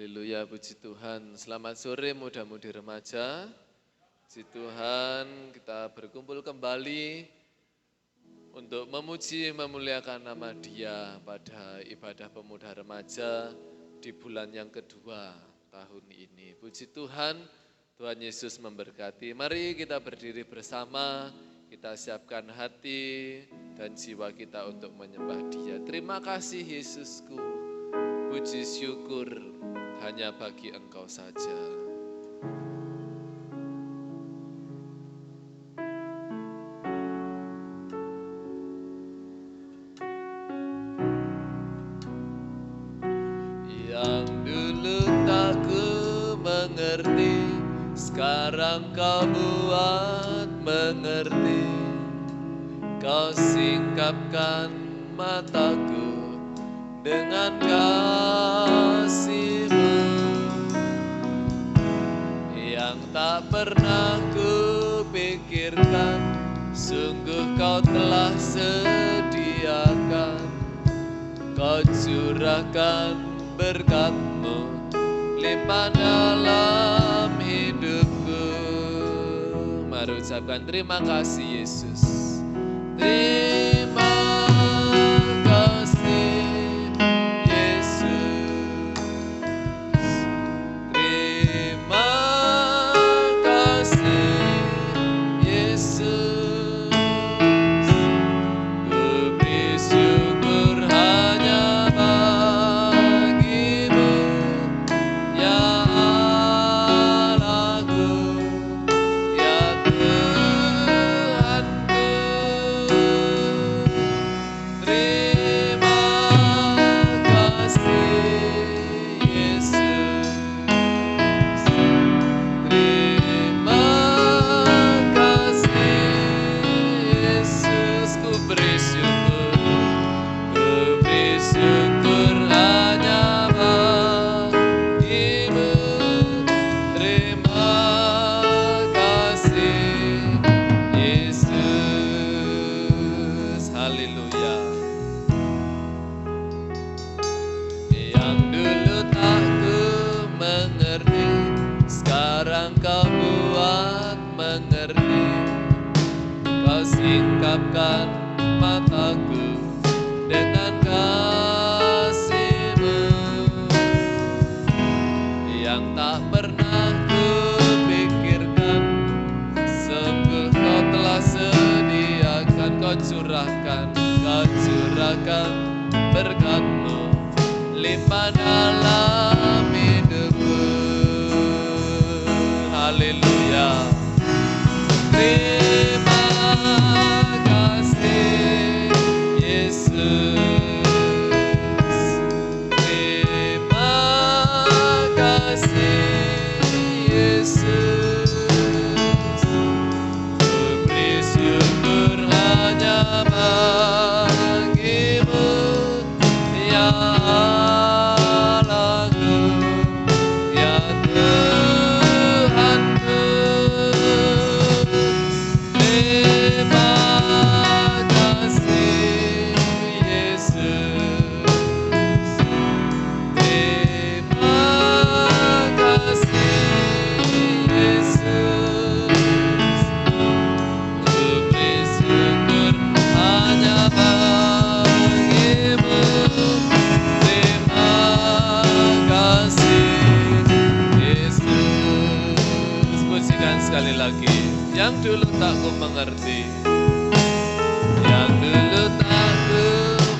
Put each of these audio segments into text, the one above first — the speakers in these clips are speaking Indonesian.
Haleluya, puji Tuhan. Selamat sore muda-mudi remaja. Puji Tuhan, kita berkumpul kembali untuk memuji memuliakan nama Dia pada ibadah pemuda remaja di bulan yang kedua tahun ini. Puji Tuhan, Tuhan Yesus memberkati. Mari kita berdiri bersama, kita siapkan hati dan jiwa kita untuk menyembah Dia. Terima kasih Yesusku, puji syukur hanya bagi Engkau saja. Yang dulu tak ku mengerti, sekarang Kau buat mengerti. Kau singkapkan mataku dengan kasih-Mu yang tak pernah ku pikirkan. Sungguh Kau telah sediakan, Kau curahkan berkat-Mu limpah dalam hidupku. Mari ucapkan terima kasih Yesus. Terima kasih Yesus. Terima kasih Yesus. Ku beri syukur hanya bagi-Mu, ya Allahku, ya Tuhanku. Terima kasih Yesus. Terima kasih Yesus. Ku beri syukur hanya bagi-Mu. Terima kasih Yesus. Haleluya. Yang dulu tak ku mengerti, sekarang Kau buat mengerti. Kau singkapkan mataku dengan kasih-Mu yang tak pernah ku pikirkan. Sungguh Kau telah sediakan, Kau curahkan berkat-Mu limpah dalam hidupku. Haleluya. Terima kasih Yesus. Terima kasih Yesus. Ku beri syukur hanya bagi-Mu, ya Allahku, ya Tuhanku. Terima kasih Yesus. Terima kasih Yesus. Ku beri syukur hanya bagi-Mu. Terima kasih Yesus. Pujikan sekali lagi. Yang dulu tak ku mengerti, yang dulu tak ku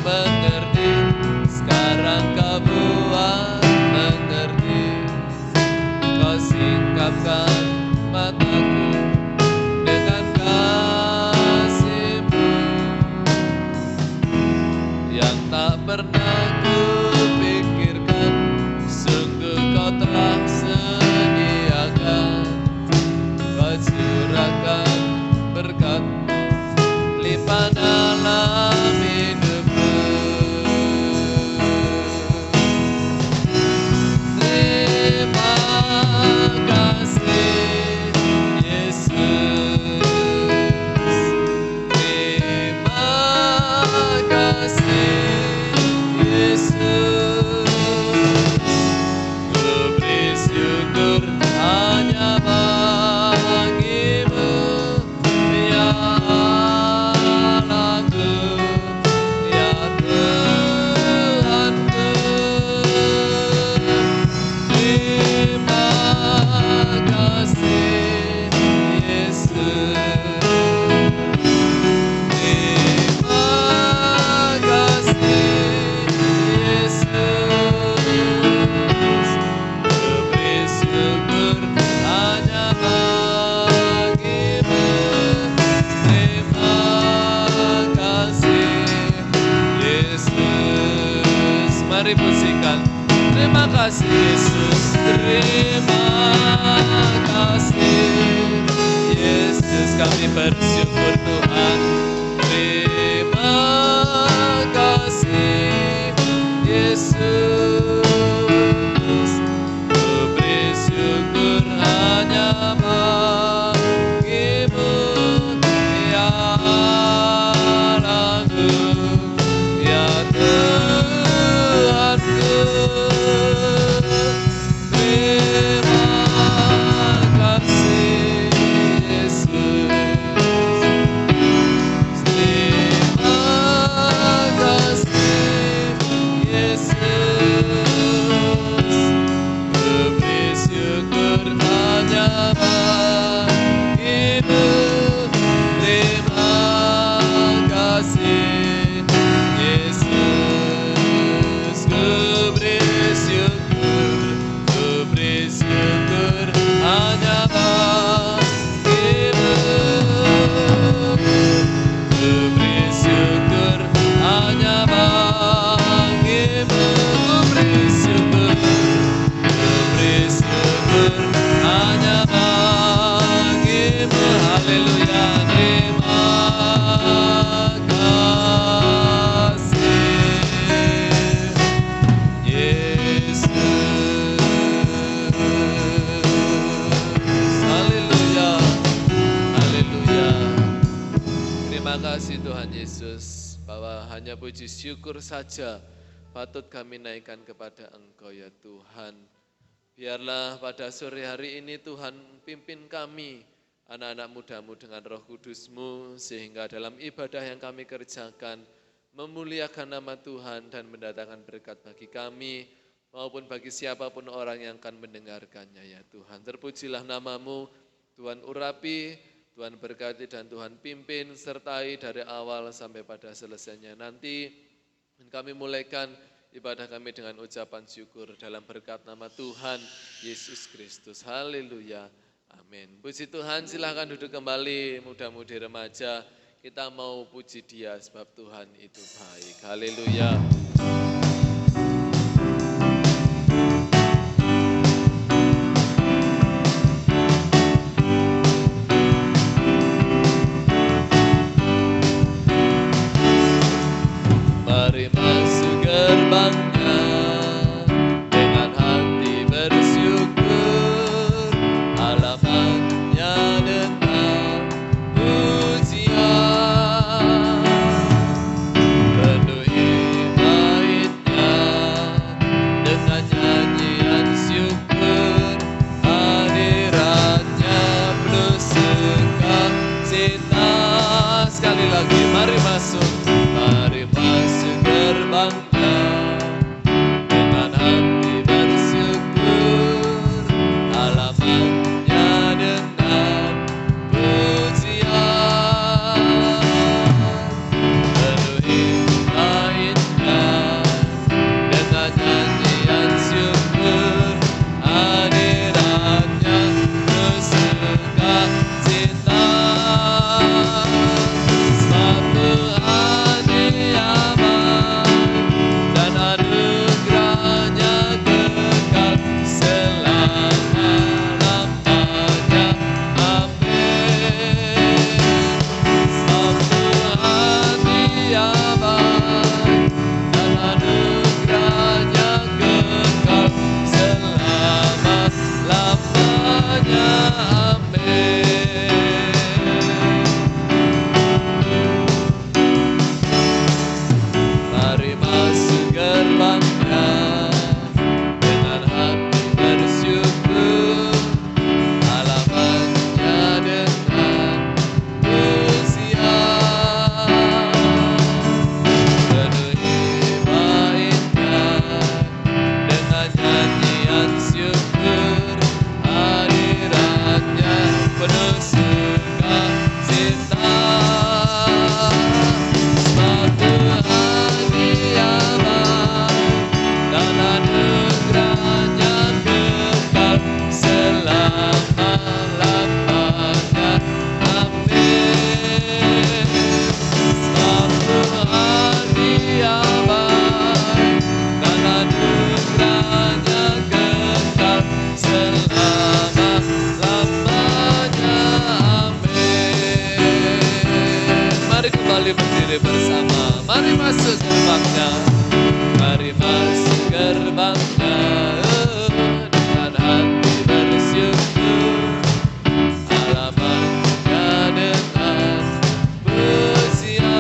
mengerti, sekarang Kau buat mengerti. Kau singkapkan mataku dengan kasih-Mu yang tak pernah ku pikirkan. Sungguh Kau telah sediakan, Kau curahkan berkat-Mu limpah dalam Yesus, terima kasih. Yesus, kami bersyukur Tuhan. Terima kasih Yesus, ku beri syukur hanya bagi-Mu ya Allahku, ya Tuhanku. Terima kasih Yesus, terima kasih Yesus, ku beri syukur hanya bagi-Mu. Terima kasih Yesus, ku beri syukur hanya bagi-Mu. Ku beri syukur hanya bagi-Mu. Ku beri syukur hanya bagi-Mu. Haleluya, terima kasih Yesus. Haleluya, haleluya. Terima kasih Tuhan Yesus, bahwa hanya puji syukur saja patut kami naikkan kepada Engkau ya Tuhan. Biarlah pada sore hari ini Tuhan pimpin kami, anak-anak muda-Mu dengan Roh Kudus-Mu, sehingga dalam ibadah yang kami kerjakan, memuliakan nama Tuhan dan mendatangkan berkat bagi kami, maupun bagi siapapun orang yang akan mendengarkannya ya Tuhan. Terpujilah nama-Mu, Tuhan urapi, Tuhan berkati dan Tuhan pimpin, sertai dari awal sampai pada selesainya nanti. Dan kami mulaikan ibadah kami dengan ucapan syukur dalam berkat nama Tuhan Yesus Kristus. Haleluya, amin. Puji Tuhan, silahkan duduk kembali muda-mudi remaja. Kita mau puji Dia sebab Tuhan itu baik. Haleluya. Mari masuk gerbangnya dengan hati bersyukur, halamannya dengan pujian, penuhi baitnya dengan nyanyian syukur, hadiratnya penuh sukacita. Sekali lagi, mari masuk gerbangnya dengan hati bersyukur, halamannya dengan pujian, penuhi baitnya dengan nyanyian syukur, hadiratnya penuh sukacita. Sebab Tuhan kembali berdiri bersama. Mari masuk gerbangnya, mari masuk gerbangnya dengan hati bersyukur. Halamannya dengan pujian,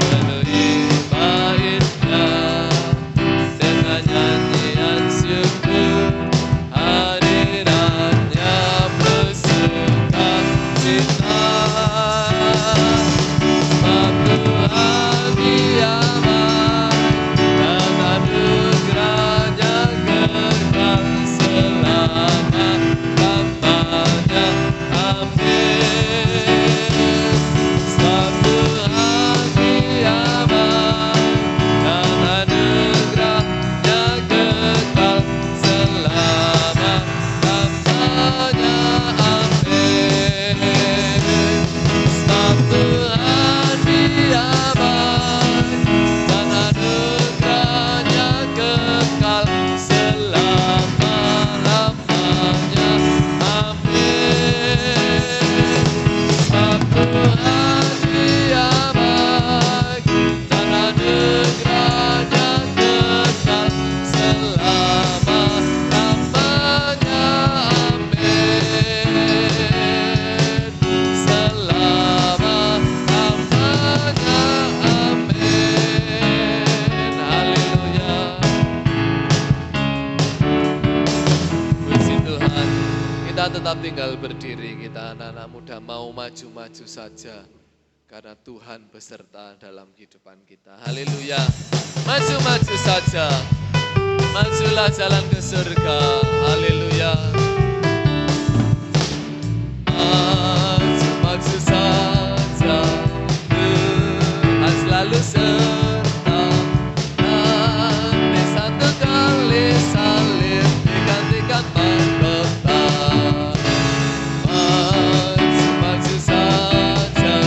penuhi baitnya dengan nyanyian syukur. Hadirannya penuh sukacita, sebab Tuhan Dia baik dan anugerahnya kekal selama-lamanya. Amin. Sebab Tuhan Dia baik dan anugerahnya kekal selama-lamanya. Amin. Sebab Tuhan Dia baik dan anugerahnya kekal selama-lamanya. Amin. Sebab Tuhan Dia baik dan anugerahnya kekal selama-lamanya. Amin. Selama-lamanya. Amin. Haleluya. Puji Tuhan, kita tetap tinggal berdiri, kita anak-anak muda mau maju-maju saja. Karena Tuhan beserta dalam kehidupan kita. Haleluya. Maju-maju saja. Majulah jalan ke surga. Haleluya. Maju-maju saja. Tuhan selalu serta. Nanti satu kali salib digantikan mahkota. Maju-maju saja.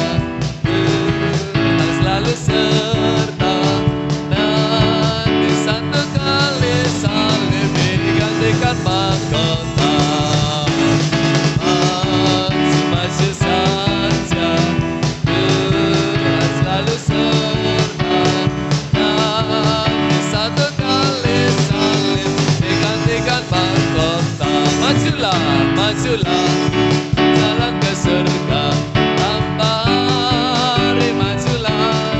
Tuhan selalu serta. Nanti satu kali salib digantikan mahkota. Maju-maju saja. Tuhan selalu serta. Nanti satu kali salib digantikan mahkota. Majulah, majulah, jalan ke surga tanpa hari. Majulah,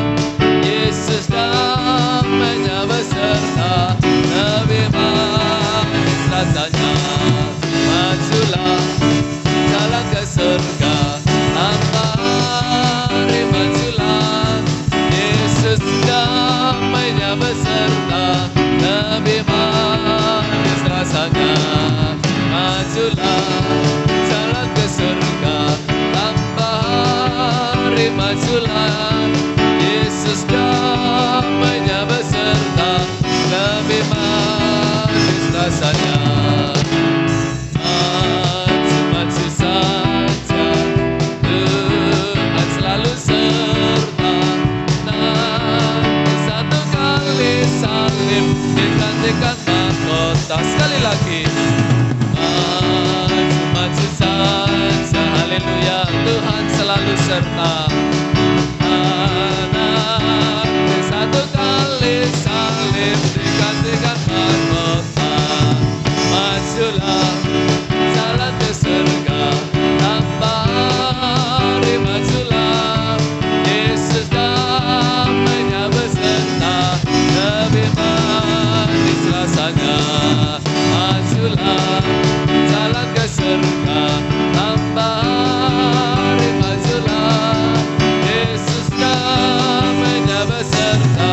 Yesus damainya beserta, lebih manis rasanya. Majulah, jalan ke surga tanpa hari. Majulah, Yesus damainya beserta, lebih manis rasanya. Majulah, jalan ke surga tanpa hari. Majulah, Yesus damainya beserta, lebih manis rasanya. Maju-maju saja, Tuhan selalu serta. Nanti satu kali salib digantikan mahkota. Sekali lagi. Maju-maju saja, haleluya, Tuhan selalu serta. Nanti satu kali salib digantikan mahkota. Majulah, jalan ke surga tanpa hari. Majulah, Yesus damainya beserta, lebih manis rasanya. Majulah, jalan ke surga tanpa hari. Majulah, Yesus damainya beserta,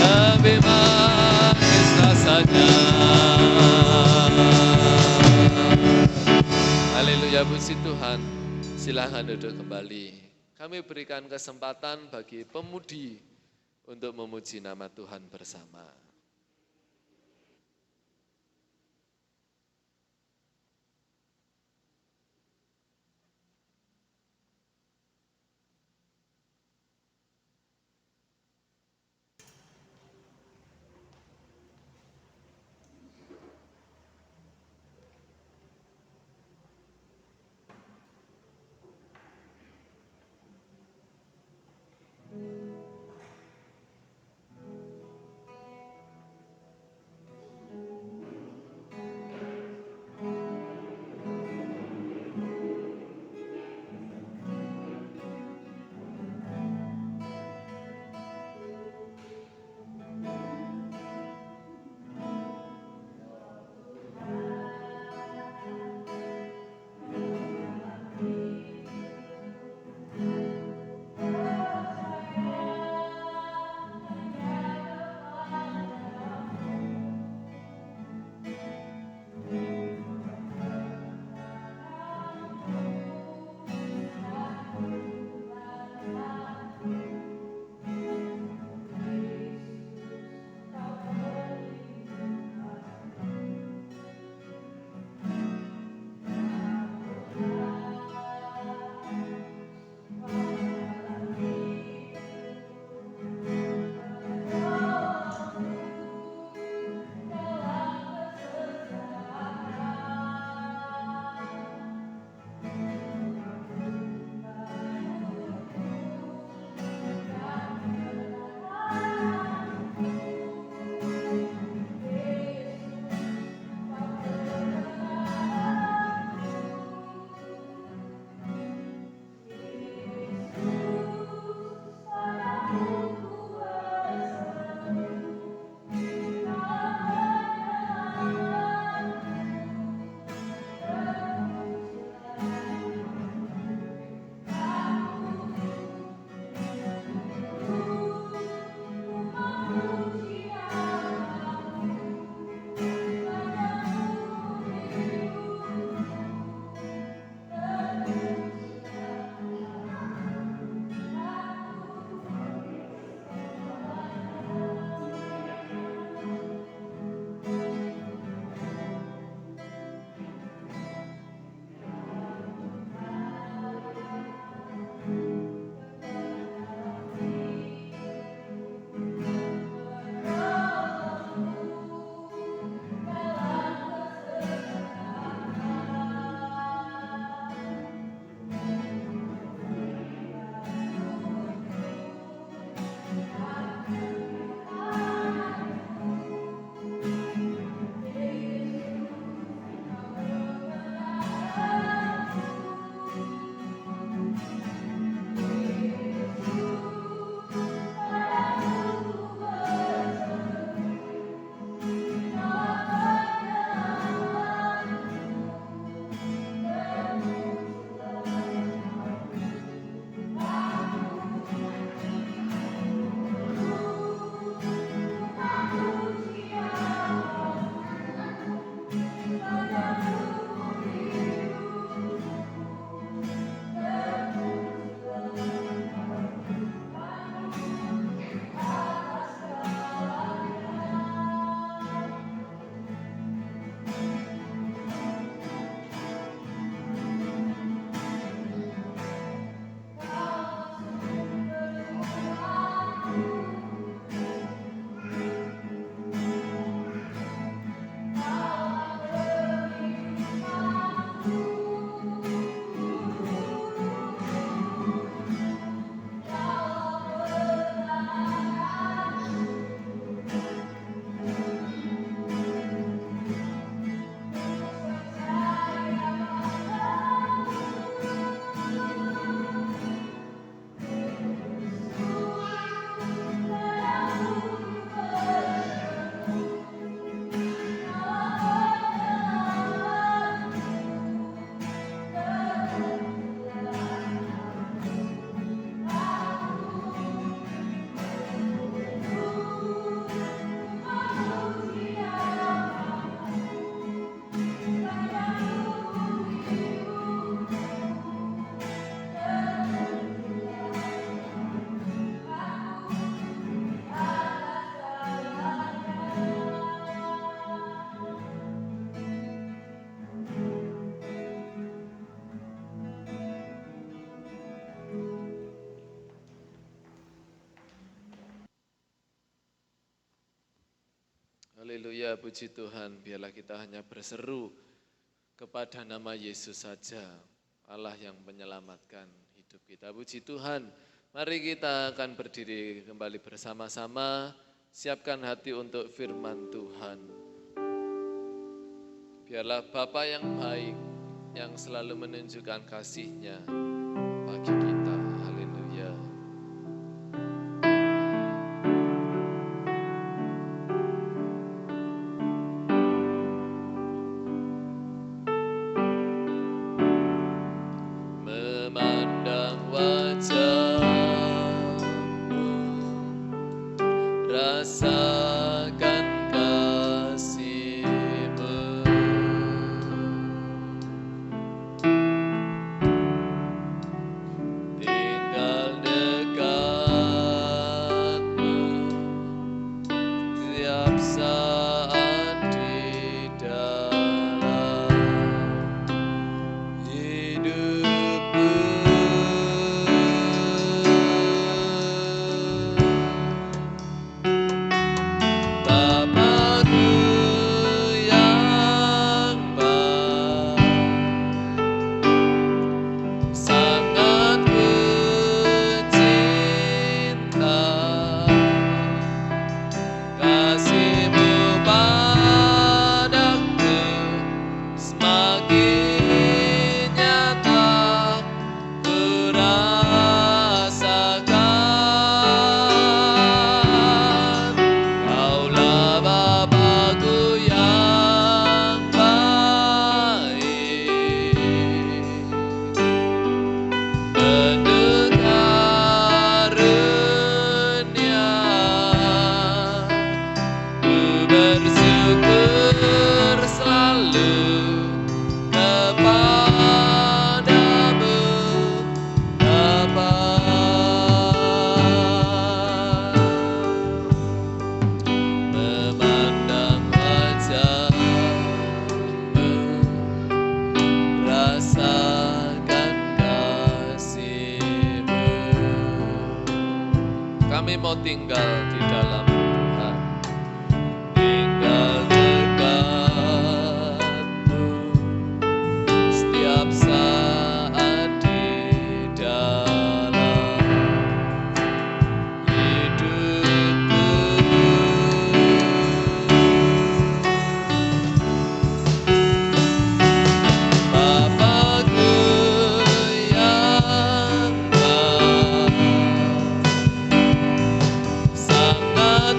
lebih manis rasanya. Haleluya, puji Tuhan. Silahkan duduk kembali. Kami berikan kesempatan bagi pemudi untuk memuji nama Tuhan bersama. Haleluya, puji Tuhan. Biarlah kita hanya berseru kepada nama Yesus saja, Allah yang menyelamatkan hidup kita. Puji Tuhan. Mari kita akan berdiri kembali bersama-sama, siapkan hati untuk firman Tuhan. Biarlah Bapa yang baik, yang selalu menunjukkan kasih-Nya bagi kita. Haleluya. Memandang wajah-Mu, rasakan kasih-Mu, tinggal dekat-Mu tiap saat di dalam hidupku. Bapakku yang baik, sangat kucinta, kasih-Mu padaku semakin nyata ku rasakan. Kaulah Bapakku yang baik, penuh karunia, ku bersyukur selalu kepadamu, Bapa. Memandang wajah-Mu, rasakan kasih-Mu. Kami mau tinggal di dalam Tuhan, tinggal dekat-Mu setiap saat di dalam hidupku. Bapakku yang baik, sangat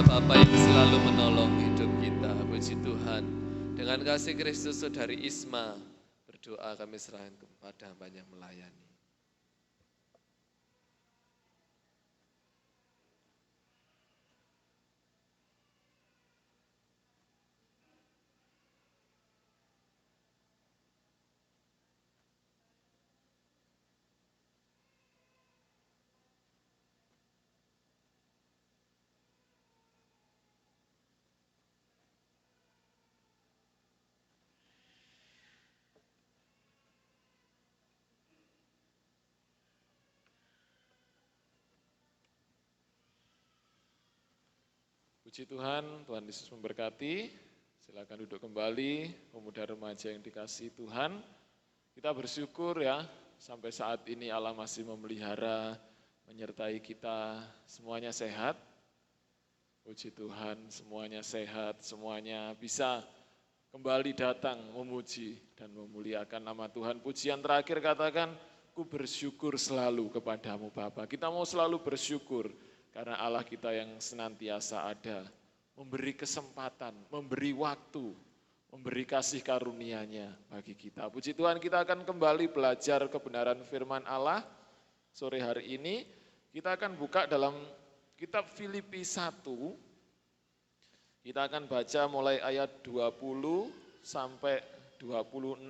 Bapa yang selalu menolong hidup kita. Puji Tuhan. Dengan kasih Kristus Saudari Isma, berdoa kami serahkan kepada hamba yang melayani. Puji Tuhan, Tuhan Yesus memberkati. Silakan duduk kembali, pemuda remaja yang dikasihi Tuhan. Kita bersyukur ya, sampai saat ini Allah masih memelihara, menyertai kita, semuanya sehat. Puji Tuhan, semuanya sehat, semuanya bisa kembali datang memuji dan memuliakan nama Tuhan. Pujian terakhir katakan, ku bersyukur selalu kepadamu Bapa. Kita mau selalu bersyukur. Karena Allah kita yang senantiasa ada, memberi kesempatan, memberi waktu, memberi kasih karunia-Nya bagi kita. Puji Tuhan, kita akan kembali belajar kebenaran firman Allah. Sore hari ini kita akan buka dalam kitab Filipi 1. Kita akan baca mulai ayat 20 sampai 26.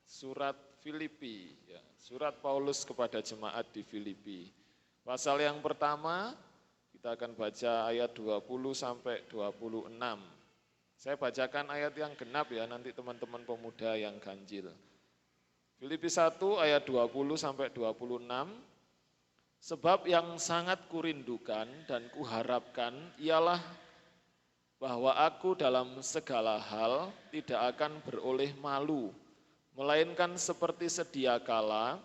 Surat Filipi, ya, surat Paulus kepada jemaat di Filipi. Pasal yang pertama, kita akan baca ayat 20 sampai 26. Saya bacakan ayat yang genap ya, nanti teman-teman pemuda yang ganjil. Filipi 1 ayat 20 sampai 26. Sebab yang sangat kurindukan dan kuharapkan ialah bahwa aku dalam segala hal tidak akan beroleh malu, melainkan seperti sedia kala,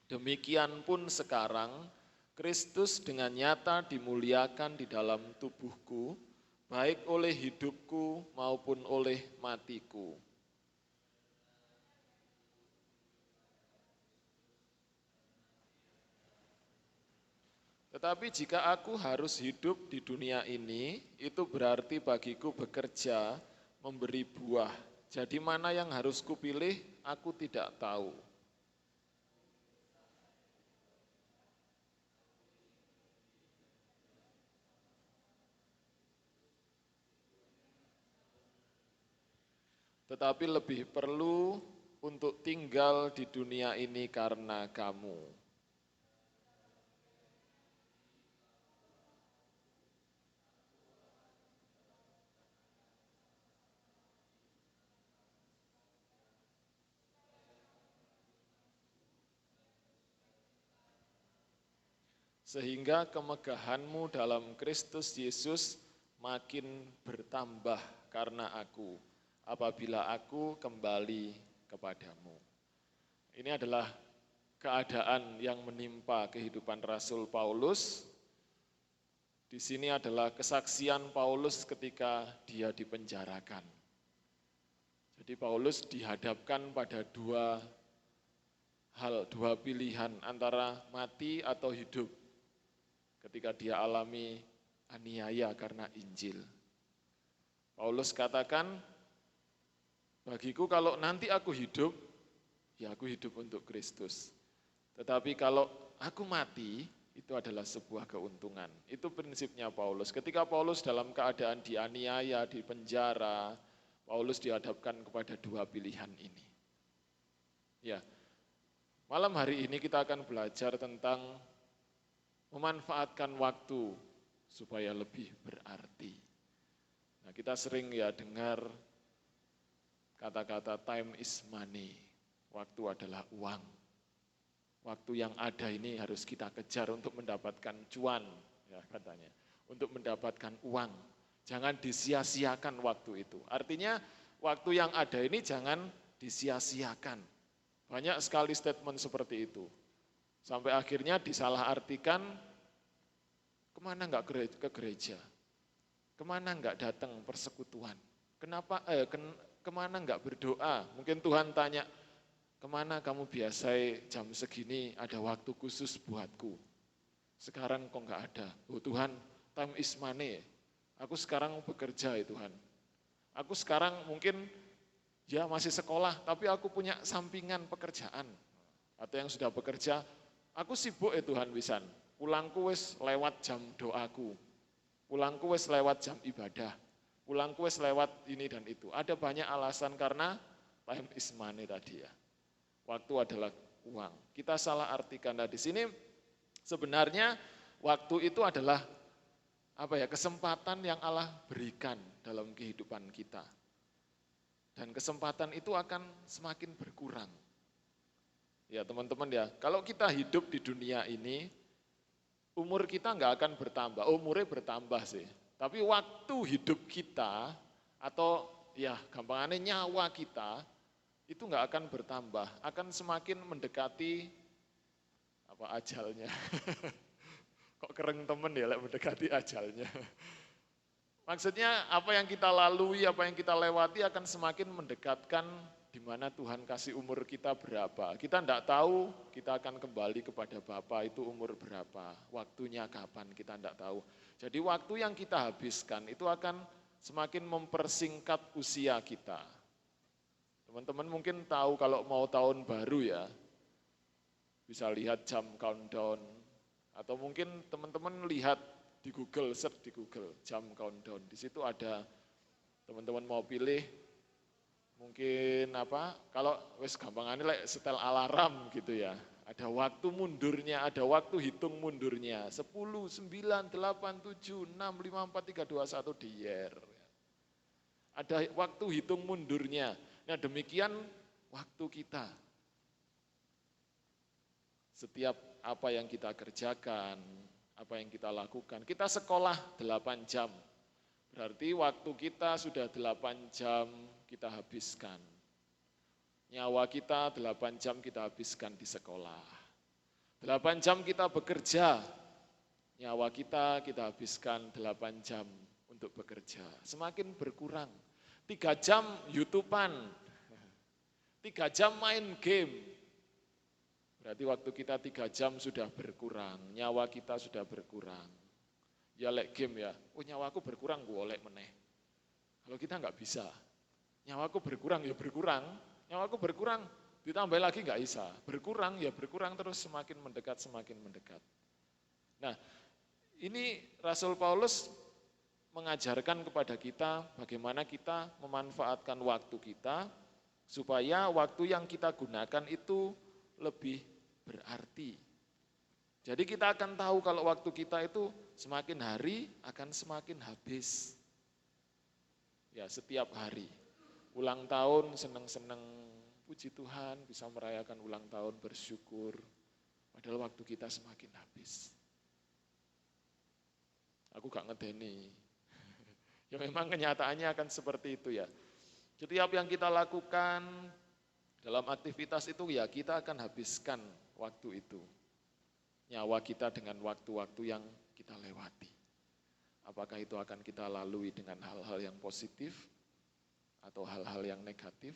demikian pun sekarang, Kristus dengan nyata dimuliakan di dalam tubuhku, baik oleh hidupku maupun oleh matiku. Tetapi jika aku harus hidup di dunia ini, itu berarti bagiku bekerja, memberi buah. Jadi mana yang harus kupilih, aku tidak tahu. Tetapi lebih perlu untuk tinggal di dunia ini karena kamu. Sehingga kemegahanmu dalam Kristus Yesus makin bertambah karena aku, apabila aku kembali kepadamu. Ini adalah keadaan yang menimpa kehidupan Rasul Paulus. Di sini adalah kesaksian Paulus ketika dia dipenjarakan. Jadi Paulus dihadapkan pada dua pilihan antara mati atau hidup. Ketika dia alami aniaya karena Injil. Paulus katakan, bagiku kalau nanti aku hidup, ya aku hidup untuk Kristus. Tetapi kalau aku mati, itu adalah sebuah keuntungan. Itu prinsipnya Paulus. Ketika Paulus dalam keadaan dianiaya, di penjara, Paulus dihadapkan kepada dua pilihan ini. Ya, malam hari ini kita akan belajar tentang memanfaatkan waktu supaya lebih berarti. Nah, kita sering ya dengar kata-kata time is money. Waktu adalah uang. Waktu yang ada ini harus kita kejar untuk mendapatkan cuan, ya katanya. Untuk mendapatkan uang. Jangan disia-siakan waktu itu. Artinya waktu yang ada ini jangan disia-siakan. Banyak sekali statement seperti itu. Sampai akhirnya disalahartikan, kemana enggak ke gereja? Kemana enggak datang persekutuan? Kemana enggak berdoa? Mungkin Tuhan tanya, kemana kamu biasa jam segini ada waktu khusus buatku. Sekarang kok nggak ada. Oh Tuhan, time is money. Aku sekarang bekerja ya Tuhan. Aku sekarang mungkin ya masih sekolah, tapi aku punya sampingan pekerjaan. Atau yang sudah bekerja, aku sibuk ya Tuhan wisan. Pulangku wis lewat jam doaku. Pulangku wis lewat jam ibadah. Pulangku wis lewat ini dan itu. Ada banyak alasan karena time is money tadi ya. Waktu adalah uang. Kita salah artikan. Nah di sini sebenarnya waktu itu adalah kesempatan yang Allah berikan dalam kehidupan kita. Dan kesempatan itu akan semakin berkurang. Ya teman-teman ya, kalau kita hidup di dunia ini, umur kita nggak akan bertambah, umurnya bertambah sih. Tapi waktu hidup kita atau ya gampangannya nyawa kita itu nggak akan bertambah, akan semakin mendekati ajalnya. Kok keren temen ya mendekati ajalnya. Maksudnya apa yang kita lalui, apa yang kita lewati akan semakin mendekatkan di mana Tuhan kasih umur kita berapa. Kita tidak tahu kita akan kembali kepada Bapa itu umur berapa, waktunya kapan kita tidak tahu. Jadi waktu yang kita habiskan itu akan semakin mempersingkat usia kita. Teman-teman mungkin tahu kalau mau tahun baru ya, bisa lihat jam countdown. Atau mungkin teman-teman lihat di Google, search di Google, jam countdown. Di situ ada teman-teman mau pilih mungkin kalau wes gampangannya setel alarm gitu ya. Ada waktu mundurnya, ada waktu hitung mundurnya. 10, 9, 8, 7, 6, 5, 4, 3, 2, 1 dier. Ada waktu hitung mundurnya. Nah demikian waktu kita. Setiap apa yang kita kerjakan, apa yang kita lakukan. Kita sekolah 8 jam. Berarti waktu kita sudah 8 jam kita habiskan. Nyawa kita 8 jam kita habiskan di sekolah. 8 jam kita bekerja. Nyawa kita habiskan 8 jam untuk bekerja. Semakin berkurang. 3 jam YouTubean. 3 jam main game. Berarti waktu kita 3 jam sudah berkurang, nyawa kita sudah berkurang. Ya lek game ya, nyawaku berkurang, gue oleh meneh. Kalau kita nggak bisa, nyawaku berkurang ya berkurang, nyawaku berkurang, ditambah lagi nggak bisa. Berkurang ya berkurang terus semakin mendekat, semakin mendekat. Nah ini Rasul Paulus mengajarkan kepada kita bagaimana kita memanfaatkan waktu kita, supaya waktu yang kita gunakan itu lebih berarti. Jadi kita akan tahu kalau waktu kita itu semakin hari akan semakin habis. Ya setiap hari. Ulang tahun seneng-seneng, puji Tuhan bisa merayakan ulang tahun bersyukur. Padahal waktu kita semakin habis. Aku gak ngedeni. Ya memang kenyataannya akan seperti itu ya. Setiap yang kita lakukan dalam aktivitas itu ya kita akan habiskan waktu itu. Nyawa kita dengan waktu-waktu yang kita lewati. Apakah itu akan kita lalui dengan hal-hal yang positif atau hal-hal yang negatif?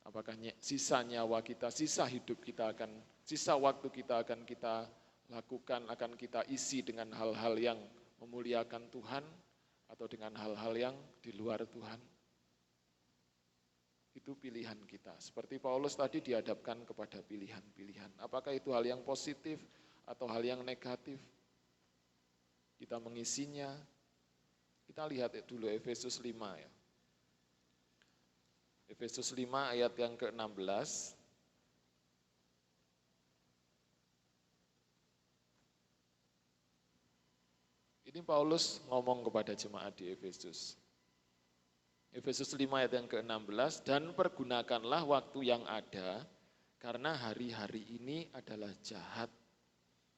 Apakah sisa nyawa kita, sisa hidup kita sisa waktu kita akan kita lakukan, akan kita isi dengan hal-hal yang memuliakan Tuhan atau dengan hal-hal yang di luar Tuhan? Itu pilihan kita. Seperti Paulus tadi dihadapkan kepada pilihan-pilihan. Apakah itu hal yang positif atau hal yang negatif? Kita mengisinya. Kita lihat dulu Efesus 5 ya. Efesus 5 ayat yang ke-16. Ini Paulus ngomong kepada jemaat di Efesus. Efesus 5 ayat yang ke-16, dan pergunakanlah waktu yang ada, karena hari-hari ini adalah jahat.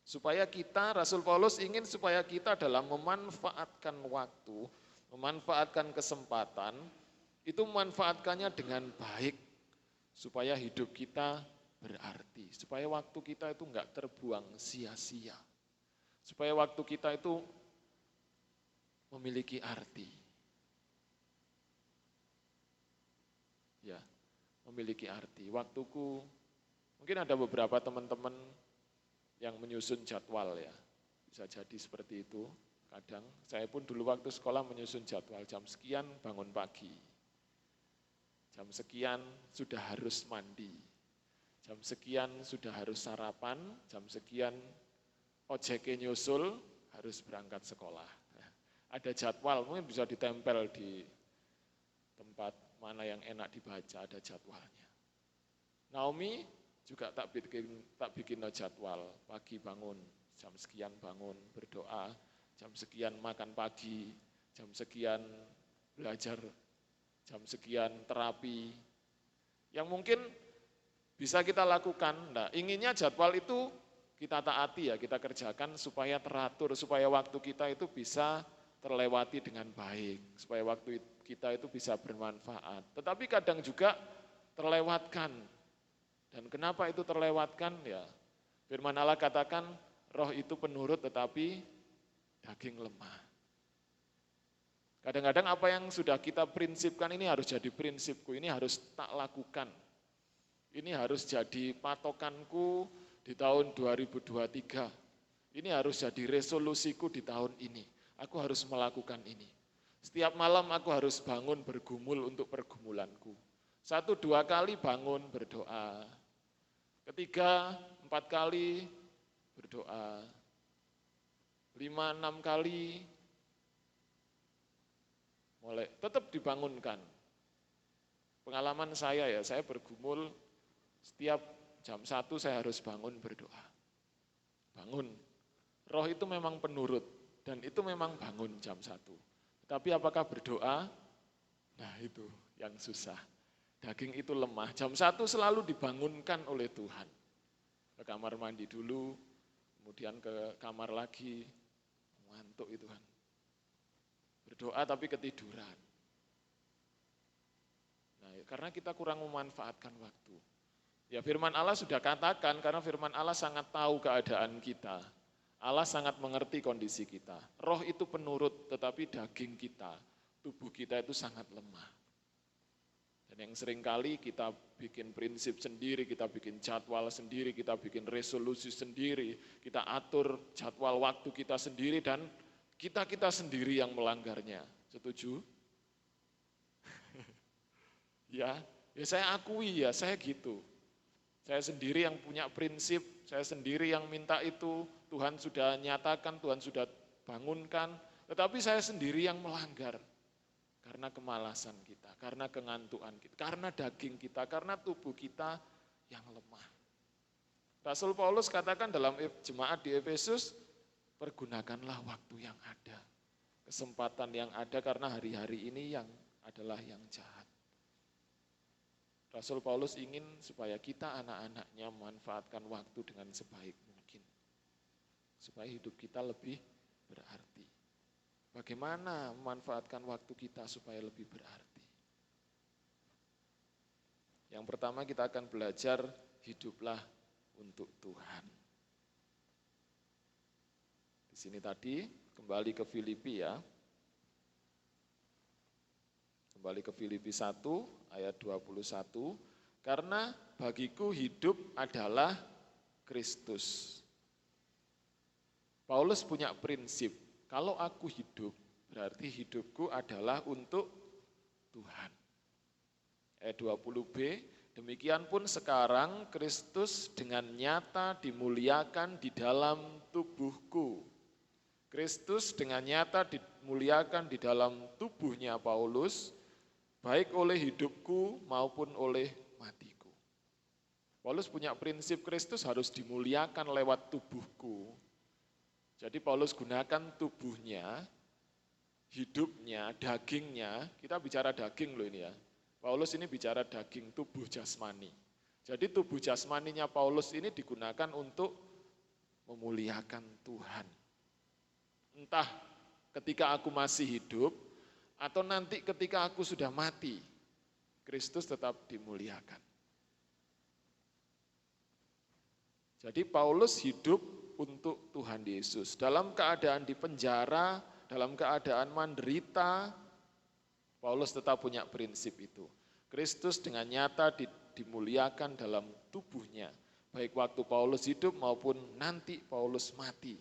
Supaya kita, Rasul Paulus ingin supaya kita dalam memanfaatkan waktu, memanfaatkan kesempatan, itu memanfaatkannya dengan baik. Supaya hidup kita berarti, supaya waktu kita itu enggak terbuang sia-sia. Supaya waktu kita itu memiliki arti. Ya, memiliki arti. Waktuku, mungkin ada beberapa teman-teman yang menyusun jadwal ya, bisa jadi seperti itu. Kadang saya pun dulu waktu sekolah menyusun jadwal, jam sekian bangun pagi, jam sekian sudah harus mandi, jam sekian sudah harus sarapan, jam sekian ojeknya nyusul, harus berangkat sekolah. Ada jadwal, mungkin bisa ditempel di tempat mana yang enak dibaca, ada jadwalnya. Naomi juga tak bikin jadwal, pagi bangun, jam sekian bangun, berdoa, jam sekian makan pagi, jam sekian belajar, jam sekian terapi. Yang mungkin bisa kita lakukan, nah inginnya jadwal itu kita taati ya, kita kerjakan supaya teratur, supaya waktu kita itu bisa terlewati dengan baik, supaya waktu kita itu bisa bermanfaat. Tetapi kadang juga terlewatkan. Dan kenapa itu terlewatkan? Ya, firman Allah katakan, roh itu penurut tetapi daging lemah. Kadang-kadang apa yang sudah kita prinsipkan ini harus jadi prinsipku, ini harus tak lakukan. Ini harus jadi patokanku di tahun 2023. Ini harus jadi resolusiku di tahun ini. Aku harus melakukan ini. Setiap malam aku harus bangun bergumul untuk pergumulanku. 1-2 kali bangun berdoa. 3-4 kali berdoa. 5-6 kali mulai tetap dibangunkan. Pengalaman saya ya, saya bergumul setiap jam 1 saya harus bangun berdoa. Bangun. Roh itu memang penurut. Dan itu memang bangun jam 1. Tapi apakah berdoa? Nah itu yang susah. Daging itu lemah. Jam 1 selalu dibangunkan oleh Tuhan. Ke kamar mandi dulu, kemudian ke kamar lagi. Ngantuk itu kan. Berdoa tapi ketiduran. Nah, karena kita kurang memanfaatkan waktu. Ya firman Allah sudah katakan, karena firman Allah sangat tahu keadaan kita. Allah sangat mengerti kondisi kita. Roh itu penurut, tetapi daging kita, tubuh kita itu sangat lemah. Dan yang seringkali kita bikin prinsip sendiri, kita bikin jadwal sendiri, kita bikin resolusi sendiri, kita atur jadwal waktu kita sendiri, dan kita sendiri yang melanggarnya. Setuju? Ya saya akui ya, saya gitu. Saya sendiri yang punya prinsip, saya sendiri yang minta itu, Tuhan sudah nyatakan, Tuhan sudah bangunkan, tetapi saya sendiri yang melanggar. Karena kemalasan kita, karena kengantuan kita, karena daging kita, karena tubuh kita yang lemah. Rasul Paulus katakan dalam jemaat di Efesus, pergunakanlah waktu yang ada, kesempatan yang ada, karena hari-hari ini yang adalah yang jahat. Rasul Paulus ingin supaya kita anak-anaknya memanfaatkan waktu dengan sebaik mungkin. Supaya hidup kita lebih berarti. Bagaimana memanfaatkan waktu kita supaya lebih berarti? Yang pertama kita akan belajar hiduplah untuk Tuhan. Di sini tadi kembali ke Filipi ya. Kembali ke Filipi 1 ayat 21, karena bagiku hidup adalah Kristus. Paulus punya prinsip, kalau aku hidup, berarti hidupku adalah untuk Tuhan. Ayat 20b, demikian pun sekarang Kristus dengan nyata dimuliakan di dalam tubuhku. Kristus dengan nyata dimuliakan di dalam tubuhnya Paulus, baik oleh hidupku maupun oleh matiku. Paulus punya prinsip Kristus harus dimuliakan lewat tubuhku. Jadi Paulus gunakan tubuhnya, hidupnya, dagingnya, kita bicara daging loh ini ya. Paulus ini bicara daging, tubuh jasmani. Jadi tubuh jasmaninya Paulus ini digunakan untuk memuliakan Tuhan. Entah ketika aku masih hidup, atau nanti ketika aku sudah mati, Kristus tetap dimuliakan. Jadi Paulus hidup untuk Tuhan Yesus. Dalam keadaan di penjara, dalam keadaan menderita, Paulus tetap punya prinsip itu. Kristus dengan nyata dimuliakan dalam tubuhnya, baik waktu Paulus hidup maupun nanti Paulus mati.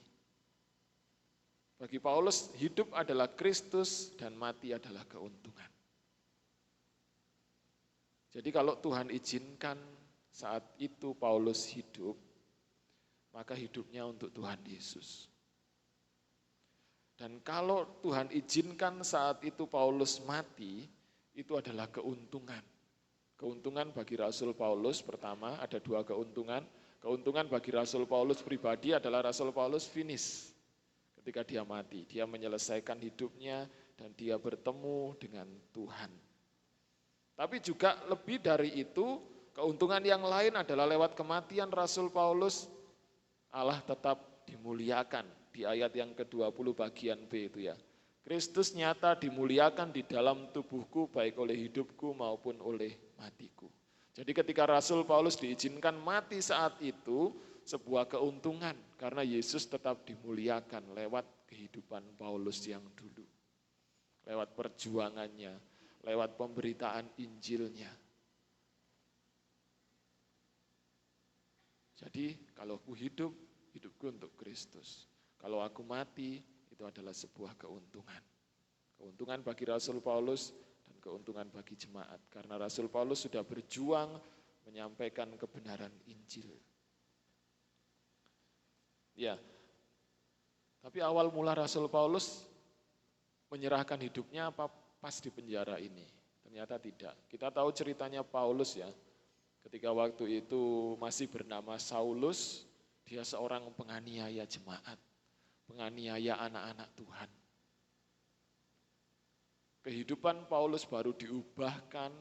Bagi Paulus, hidup adalah Kristus dan mati adalah keuntungan. Jadi kalau Tuhan izinkan saat itu Paulus hidup, maka hidupnya untuk Tuhan Yesus. Dan kalau Tuhan izinkan saat itu Paulus mati, itu adalah keuntungan. Keuntungan bagi Rasul Paulus pertama, ada dua keuntungan. Keuntungan bagi Rasul Paulus pribadi adalah Rasul Paulus finish. Ketika dia mati, dia menyelesaikan hidupnya dan dia bertemu dengan Tuhan. Tapi juga lebih dari itu, keuntungan yang lain adalah lewat kematian Rasul Paulus, Allah tetap dimuliakan. Di ayat yang ke-20 bagian B itu ya. Kristus nyata dimuliakan di dalam tubuhku baik oleh hidupku maupun oleh matiku. Jadi ketika Rasul Paulus diizinkan mati saat itu, sebuah keuntungan karena Yesus tetap dimuliakan lewat kehidupan Paulus yang dulu. Lewat perjuangannya, lewat pemberitaan Injilnya. Jadi kalau aku hidup, hidupku untuk Kristus. Kalau aku mati, itu adalah sebuah keuntungan. Keuntungan bagi Rasul Paulus dan keuntungan bagi jemaat. Karena Rasul Paulus sudah berjuang menyampaikan kebenaran Injil. Ya, tapi awal mula Rasul Paulus menyerahkan hidupnya apa pas di penjara ini? Ternyata tidak. Kita tahu ceritanya Paulus ya. Ketika waktu itu masih bernama Saulus, dia seorang penganiaya jemaat. Penganiaya anak-anak Tuhan. Kehidupan Paulus baru diubahkan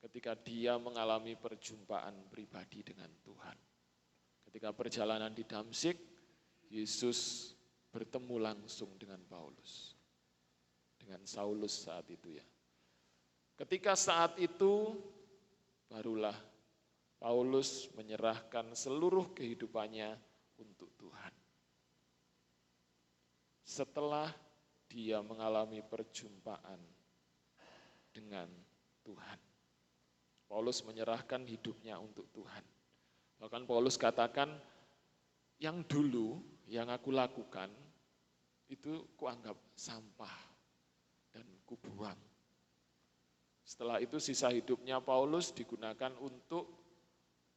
ketika dia mengalami perjumpaan pribadi dengan Tuhan. Ketika perjalanan di Damsyik, Yesus bertemu langsung dengan Paulus. Dengan Saulus saat itu ya. Ketika saat itu, barulah Paulus menyerahkan seluruh kehidupannya untuk Tuhan. Setelah dia mengalami perjumpaan dengan Tuhan. Paulus menyerahkan hidupnya untuk Tuhan. Bahkan Paulus katakan, yang dulu yang aku lakukan, itu kuanggap sampah dan kubuang. Setelah itu sisa hidupnya Paulus digunakan untuk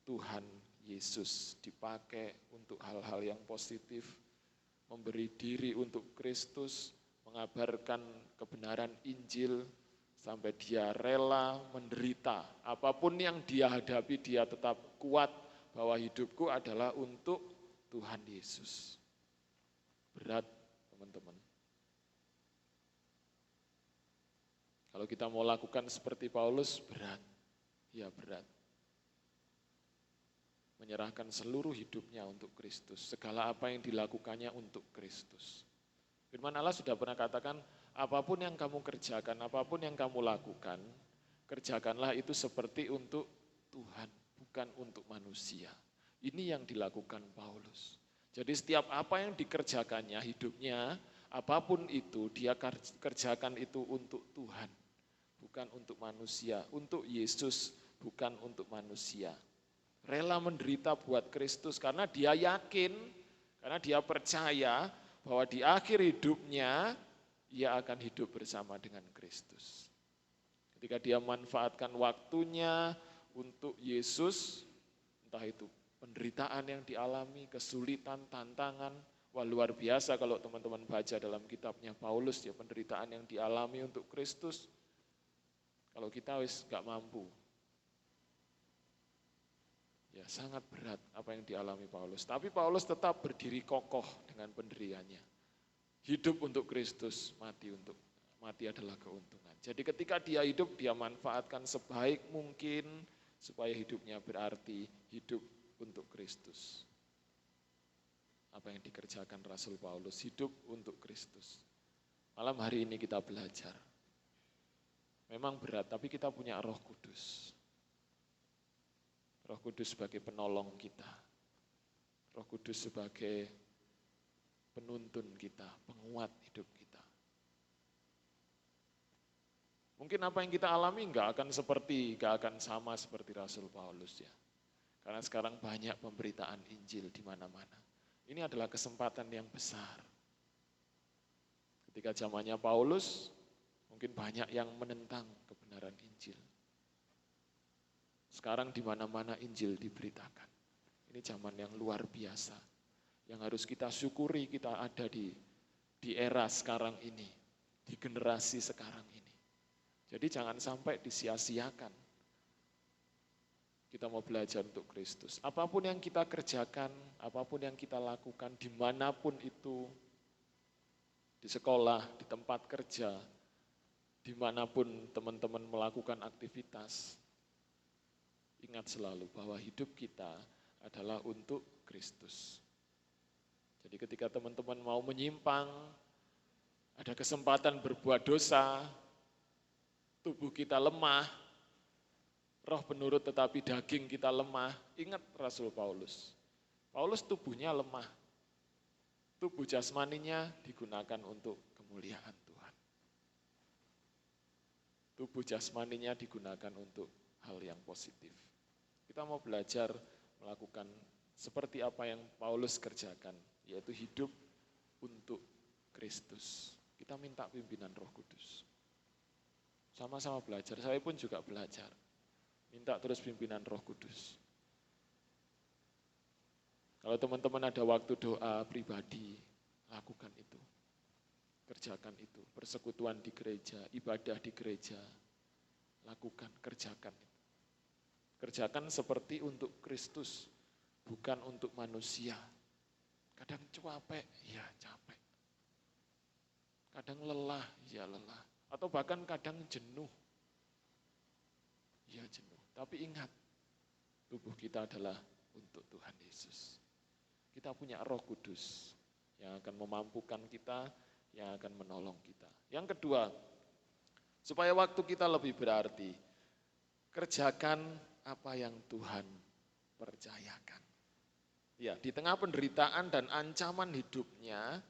Tuhan Yesus, dipakai untuk hal-hal yang positif, memberi diri untuk Kristus, mengabarkan kebenaran Injil, sampai dia rela menderita. Apapun yang dia hadapi, dia tetap kuat bahwa hidupku adalah untuk Tuhan Yesus. Berat, teman-teman. Kalau kita mau lakukan seperti Paulus, berat. Ya berat. Menyerahkan seluruh hidupnya untuk Kristus. Segala apa yang dilakukannya untuk Kristus. Firman Allah sudah pernah katakan, apapun yang kamu kerjakan, apapun yang kamu lakukan, kerjakanlah itu seperti untuk Tuhan, bukan untuk manusia. Ini yang dilakukan Paulus. Jadi setiap apa yang dikerjakannya, hidupnya, apapun itu, dia kerjakan itu untuk Tuhan, bukan untuk manusia, untuk Yesus, bukan untuk manusia. Rela menderita buat Kristus karena dia yakin, karena dia percaya bahwa di akhir hidupnya ia akan hidup bersama dengan Kristus. Ketika dia manfaatkan waktunya untuk Yesus, entah itu penderitaan yang dialami, kesulitan, tantangan, wah luar biasa kalau teman-teman baca dalam kitabnya Paulus ya, penderitaan yang dialami untuk Kristus. Kalau kita wis gak mampu. Ya sangat berat apa yang dialami Paulus. Tapi Paulus tetap berdiri kokoh dengan pendiriannya. Hidup untuk Kristus, mati adalah keuntungan. Jadi ketika dia hidup, dia manfaatkan sebaik mungkin supaya hidupnya berarti hidup untuk Kristus. Apa yang dikerjakan Rasul Paulus, hidup untuk Kristus. Malam hari ini kita belajar. Memang berat, tapi kita punya Roh Kudus. Roh Kudus sebagai penolong kita. Roh Kudus sebagai penuntun kita, penguat hidup kita. Mungkin apa yang kita alami nggak akan sama seperti Rasul Paulus ya. Karena sekarang banyak pemberitaan Injil di mana-mana. Ini adalah kesempatan yang besar. Ketika zamannya Paulus, mungkin banyak yang menentang kebenaran Injil. Sekarang di mana-mana Injil diberitakan. Ini zaman yang luar biasa, yang harus kita syukuri kita ada di era sekarang ini, di generasi sekarang ini. Jadi jangan sampai disia-siakan. Kita mau belajar untuk Kristus. Apapun yang kita kerjakan, apapun yang kita lakukan, dimanapun itu, di sekolah, di tempat kerja, dimanapun teman-teman melakukan aktivitas, ingat selalu bahwa hidup kita adalah untuk Kristus. Jadi ketika teman-teman mau menyimpang, ada kesempatan berbuat dosa, tubuh kita lemah, roh penurut tetapi daging kita lemah. Ingat Rasul Paulus. Paulus tubuhnya lemah. Tubuh jasmaninya digunakan untuk kemuliaan Tuhan. Tubuh jasmaninya digunakan untuk hal yang positif. Kita mau belajar melakukan seperti apa yang Paulus kerjakan, yaitu hidup untuk Kristus. Kita minta pimpinan Roh Kudus. Sama-sama belajar, saya pun juga belajar. Minta terus pimpinan Roh Kudus. Kalau teman-teman ada waktu doa pribadi, lakukan itu. Kerjakan itu. Persekutuan di gereja, ibadah di gereja, lakukan, kerjakan itu. Kerjakan seperti untuk Kristus, bukan untuk manusia. Kadang capek, ya capek. Kadang lelah, ya lelah. Atau bahkan kadang jenuh, ya jenuh. Tapi ingat, tubuh kita adalah untuk Tuhan Yesus. Kita punya Roh Kudus yang akan memampukan kita, yang akan menolong kita. Yang kedua, supaya waktu kita lebih berarti, kerjakan apa yang Tuhan percayakan. Ya, di tengah penderitaan dan ancaman hidupnya,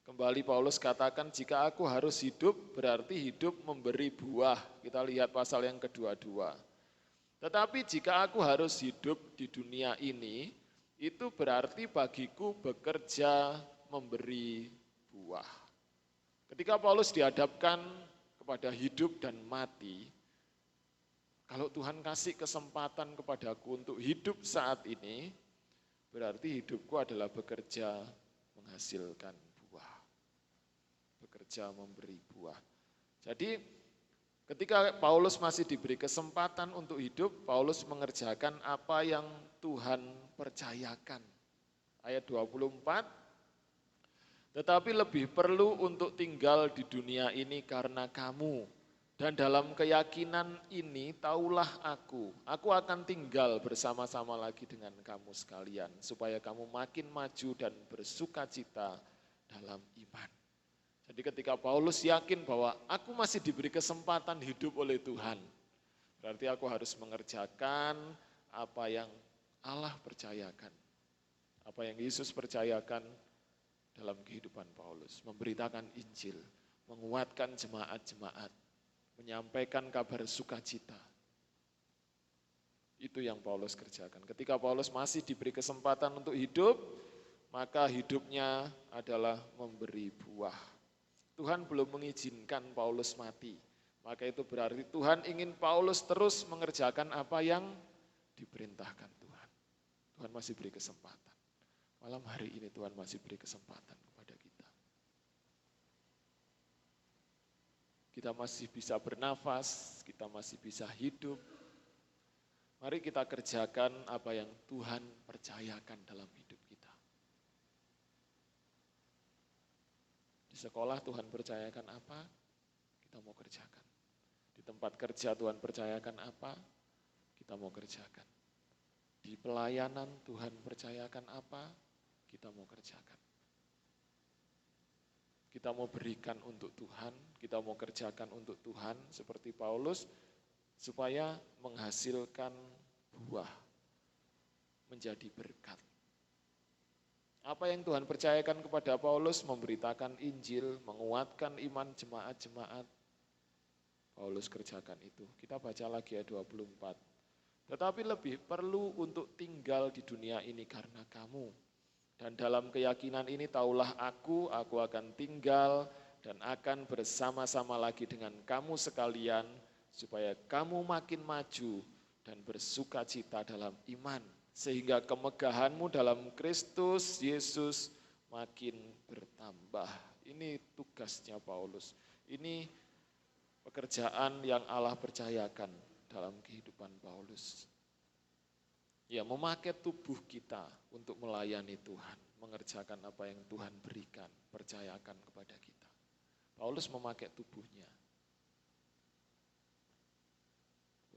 kembali Paulus katakan, jika aku harus hidup, berarti hidup memberi buah. Kita lihat pasal yang kedua-dua. Tetapi jika aku harus hidup di dunia ini, itu berarti bagiku bekerja memberi buah. Ketika Paulus dihadapkan kepada hidup dan mati, kalau Tuhan kasih kesempatan kepadaku untuk hidup saat ini, berarti hidupku adalah bekerja menghasilkan buah. Bekerja memberi buah. Jadi ketika Paulus masih diberi kesempatan untuk hidup, Paulus mengerjakan apa yang Tuhan percayakan. Ayat 24, tetapi lebih perlu untuk tinggal di dunia ini karena kamu. Dan dalam keyakinan ini taulah aku akan tinggal bersama-sama lagi dengan kamu sekalian, supaya kamu makin maju dan bersukacita dalam iman. Jadi ketika Paulus yakin bahwa aku masih diberi kesempatan hidup oleh Tuhan, berarti aku harus mengerjakan apa yang Allah percayakan, apa yang Yesus percayakan dalam kehidupan Paulus, memberitakan Injil, menguatkan jemaat-jemaat, menyampaikan kabar sukacita. Itu yang Paulus kerjakan. Ketika Paulus masih diberi kesempatan untuk hidup, maka hidupnya adalah memberi buah. Tuhan belum mengizinkan Paulus mati. Maka itu berarti Tuhan ingin Paulus terus mengerjakan apa yang diperintahkan Tuhan. Tuhan masih beri kesempatan. Malam hari ini Tuhan masih beri kesempatan kepada kita. Kita masih bisa bernafas, kita masih bisa hidup. Mari kita kerjakan apa yang Tuhan percayakan dalam hidup kita. Di sekolah Tuhan percayakan apa, kita mau kerjakan. Di tempat kerja Tuhan percayakan apa, kita mau kerjakan. Di pelayanan Tuhan percayakan apa, kita mau kerjakan. Kita mau berikan untuk Tuhan, kita mau kerjakan untuk Tuhan seperti Paulus, supaya menghasilkan buah, menjadi berkat. Apa yang Tuhan percayakan kepada Paulus, memberitakan Injil, menguatkan iman jemaat-jemaat, Paulus kerjakan itu. Kita baca lagi ayat 24. Tetapi lebih perlu untuk tinggal di dunia ini karena kamu. Dan dalam keyakinan ini taulah aku akan tinggal dan akan bersama-sama lagi dengan kamu sekalian, supaya kamu makin maju dan bersuka cita dalam iman, sehingga kemegahanmu dalam Kristus Yesus makin bertambah. Ini tugasnya Paulus. Ini pekerjaan yang Allah percayakan dalam kehidupan Paulus. Ya, memakai tubuh kita untuk melayani Tuhan, mengerjakan apa yang Tuhan berikan, percayakan kepada kita. Paulus memakai tubuhnya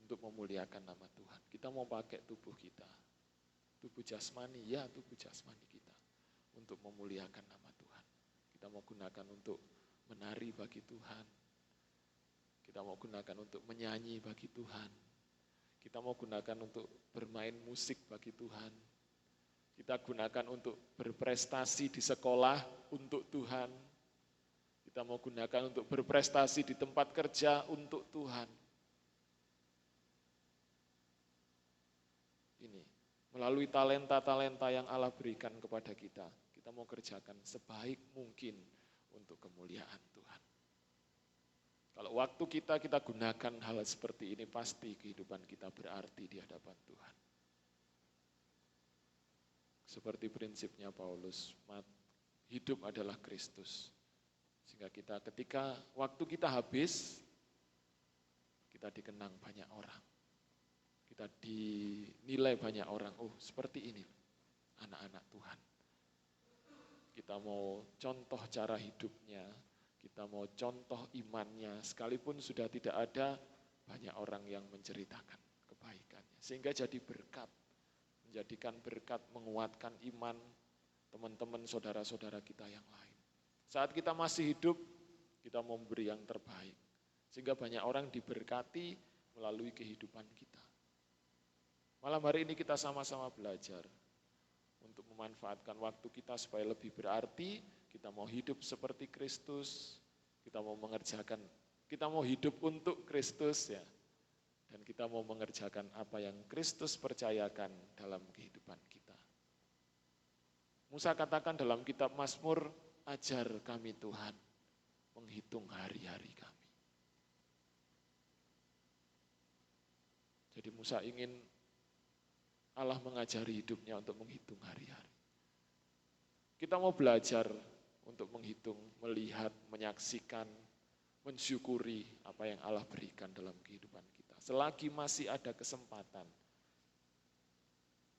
untuk memuliakan nama Tuhan. Kita mau pakai tubuh kita, tubuh jasmani, ya tubuh jasmani kita, untuk memuliakan nama Tuhan. Kita mau gunakan untuk menari bagi Tuhan. Kita mau gunakan untuk menyanyi bagi Tuhan. Kita mau gunakan untuk bermain musik bagi Tuhan. Kita gunakan untuk berprestasi di sekolah untuk Tuhan. Kita mau gunakan untuk berprestasi di tempat kerja untuk Tuhan. Ini, melalui talenta-talenta yang Allah berikan kepada kita, kita mau kerjakan sebaik mungkin untuk kemuliaan Tuhan. Kalau waktu kita gunakan hal seperti ini, pasti kehidupan kita berarti di hadapan Tuhan. Seperti prinsipnya Paulus, hidup adalah Kristus. Sehingga kita ketika waktu kita habis, kita dikenang banyak orang. Kita dinilai banyak orang, oh seperti ini anak-anak Tuhan. Kita mau contoh cara hidupnya, kita mau contoh imannya, sekalipun sudah tidak ada, banyak orang yang menceritakan kebaikannya. Sehingga jadi berkat, menjadikan berkat, menguatkan iman teman-teman, saudara-saudara kita yang lain. Saat kita masih hidup, kita memberi yang terbaik. Sehingga banyak orang diberkati melalui kehidupan kita. Malam hari ini kita sama-sama belajar untuk memanfaatkan waktu kita supaya lebih berarti. Kita mau hidup seperti Kristus, kita mau mengerjakan, kita mau hidup untuk Kristus ya. Dan kita mau mengerjakan apa yang Kristus percayakan dalam kehidupan kita. Musa katakan dalam kitab Mazmur, ajar kami Tuhan menghitung hari-hari kami. Jadi Musa ingin Allah mengajari hidupnya untuk menghitung hari-hari. Kita mau belajar untuk menghitung, melihat, menyaksikan, mensyukuri apa yang Allah berikan dalam kehidupan kita. Selagi masih ada kesempatan,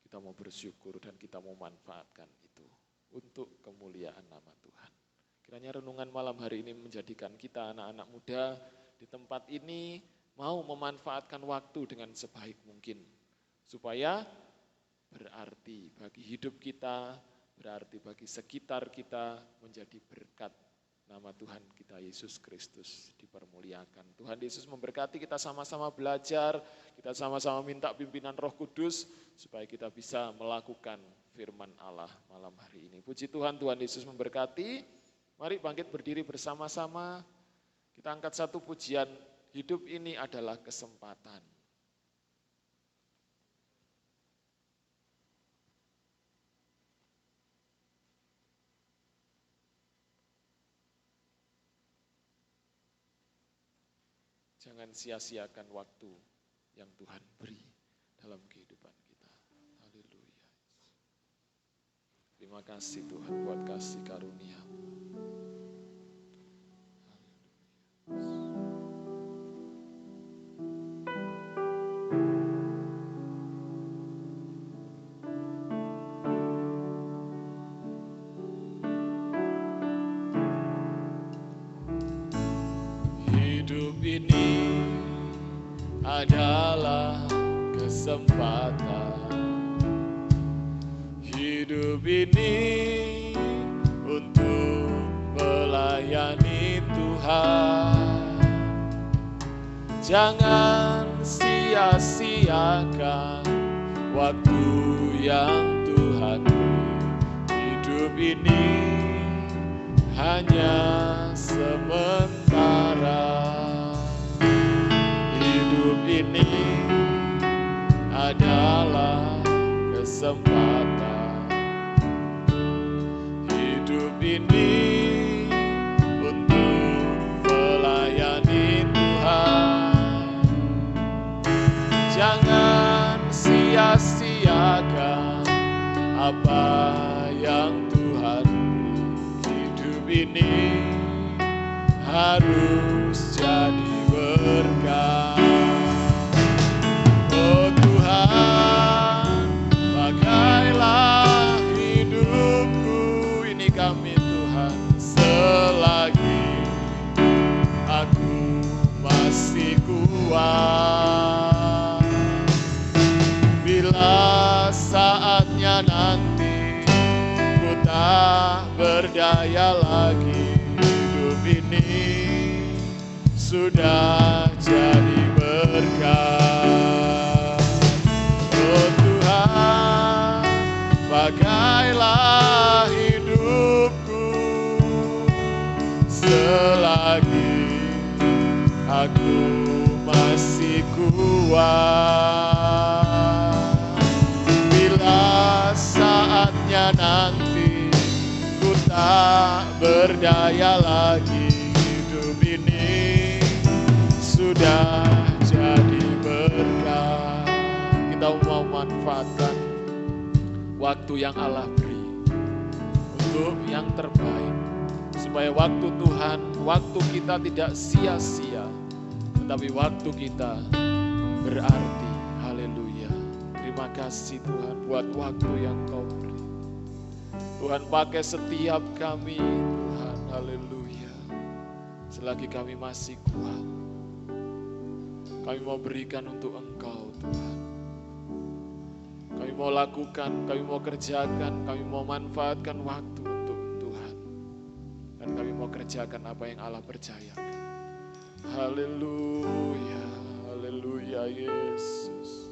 kita mau bersyukur dan kita mau manfaatkan itu untuk kemuliaan nama Tuhan. Kiranya renungan malam hari ini menjadikan kita anak-anak muda di tempat ini mau memanfaatkan waktu dengan sebaik mungkin. Supaya berarti bagi hidup kita, berarti bagi sekitar kita, menjadi berkat nama Tuhan kita Yesus Kristus dipermuliakan. Tuhan Yesus memberkati, kita sama-sama belajar, kita sama-sama minta pimpinan Roh Kudus supaya kita bisa melakukan firman Allah malam hari ini. Puji Tuhan, Tuhan Yesus memberkati. Mari bangkit berdiri bersama-sama. Kita angkat satu pujian, hidup ini adalah kesempatan. Jangan sia-siakan waktu yang Tuhan beri dalam kehidupan kita. Haleluya. Terima kasih Tuhan buat kasih karunia-Mu. Hidup ini adalah kesempatan. Hidup ini untuk melayani Tuhan. Jangan sia-siakan waktu yang Tuhan beri. Hidup ini hanya sementara. ini adalah kesempatan. Hidup ini untuk melayani Tuhan. Jangan sia-siakan apa yang Tuhan beri. Hidup ini harus jadi berkat. Oh Tuhan, pakailah hidupku ini kami Tuhan, selagi aku masih kuat. Bila saatnya nanti ku tak berdaya lagi, hidup ini sudah jadi berkat. Oh Tuhan, pakailah hidupku selagi aku masih kuat. Bila saatnya nanti ku tak berdaya lagi, hidup ini sudah jadi berkat. Kita mau manfaatkan waktu yang Allah beri untuk yang terbaik, supaya waktu Tuhan, waktu kita tidak sia-sia, tetapi waktu kita berarti. Haleluya. Terima kasih Tuhan buat waktu yang Kau beri. Tuhan pakai setiap kami Tuhan. Haleluya. Selagi kami masih kuat, kami mau berikan untuk Engkau Tuhan. Kami mau lakukan, kami mau kerjakan, kami mau manfaatkan waktu untuk Tuhan. Dan kami mau kerjakan apa yang Allah percayakan. Haleluya, haleluya Yesus.